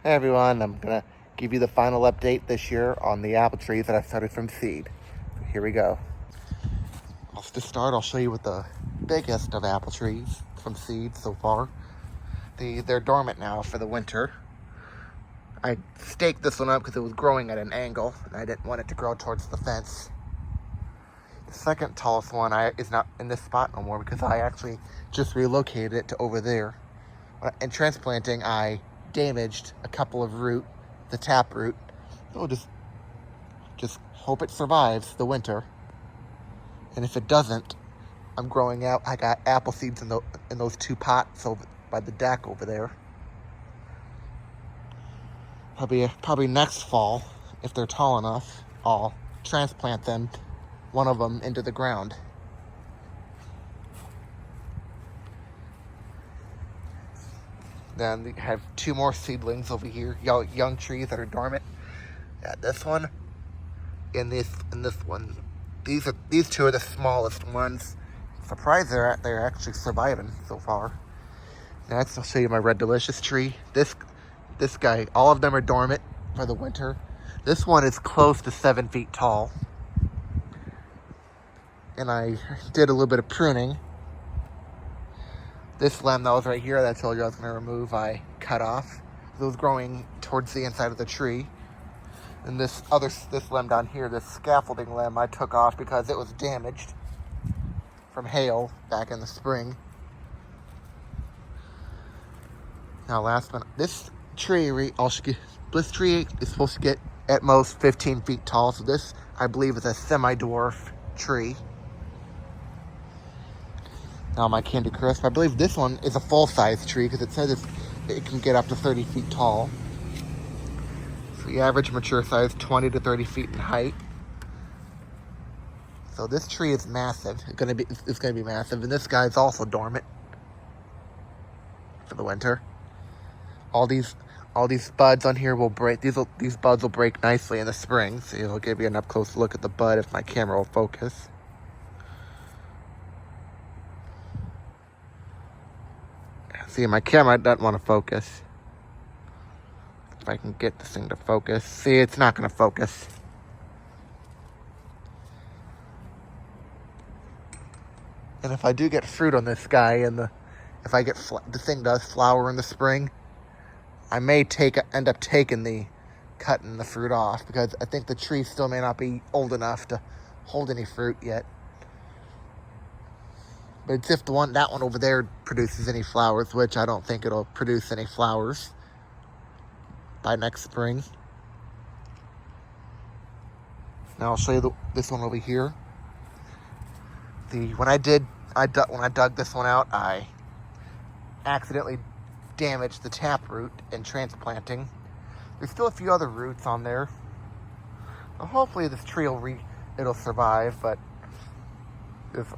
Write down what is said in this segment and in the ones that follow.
Hey everyone, I'm gonna give you the final update this year on the apple trees that I started from seed. So here we go. To start, I'll show you what the biggest of apple trees from seed so far. They're dormant now for the winter. I staked this one up because it was growing at an angle and I didn't want it to grow towards the fence. The second tallest one is not in this spot no more because I actually just relocated it to over there. In transplanting, I damaged a couple of the tap root. We'll just hope it survives the winter. And if it doesn't, I'm growing out. I got apple seeds in those two pots over by the deck over there. Probably next fall, if they're tall enough, I'll transplant them, one of them, into the ground. Then we have two more seedlings over here, young trees that are dormant. Yeah, this one and this one. These two are the smallest ones. Surprised they're actually surviving so far. Next, I'll show you my Red Delicious tree. This guy, all of them are dormant for the winter. This one is close to 7 feet tall. And I did a little bit of pruning. This limb that was right here that I told you I was going to remove, I cut off. It was growing towards the inside of the tree. And this limb down here, this scaffolding limb, I took off because it was damaged from hail back in the spring. Now last one, this tree is supposed to get at most 15 feet tall. So this, I believe, is a semi-dwarf tree. Now my Candy Crisp, I believe this one is a full-size tree because it says it can get up to 30 feet tall. So the average mature size, 20 to 30 feet in height. So this tree is massive. It's gonna be massive, and this guy is also dormant for the winter. All these buds on here will break. These buds will break nicely in the spring. So it'll give you an up close look at the bud if my camera will focus. See, my camera doesn't want to focus. If I can get this thing to focus. See, it's not going to focus. And if I do get fruit on this guy, and if I get the thing does flower in the spring, I may end up cutting the fruit off because I think the tree still may not be old enough to hold any fruit yet. But it's if that one over there produces any flowers, which I don't think it'll produce any flowers by next spring. Now I'll show you this one over here. When I dug this one out, I accidentally damaged the tap root in transplanting. There's still a few other roots on there. So hopefully this tree it'll survive, but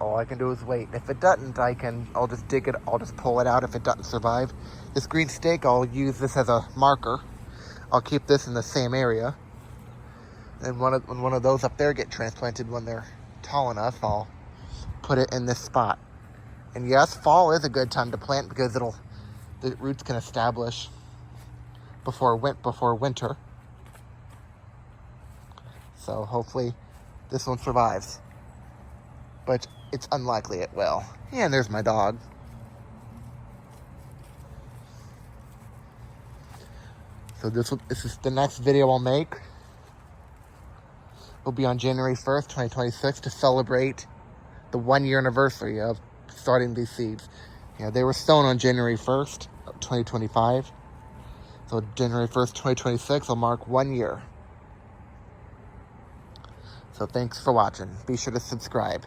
all I can do is wait. If it doesn't, I'll just dig it. I'll just pull it out if it doesn't survive. This green stake, I'll use this as a marker. I'll keep this in the same area. And when one of those up there get transplanted when they're tall enough, I'll put it in this spot. And yes, fall is a good time to plant because the roots can establish before winter. So hopefully this one survives. But it's unlikely it will. And there's my dog. So this is the next video I'll make. Will be on January 1st, 2026 to celebrate the 1-year anniversary of starting these seeds. Yeah, they were sown on January 1st, 2025. So January 1st, 2026 will mark 1 year. So thanks for watching. Be sure to subscribe.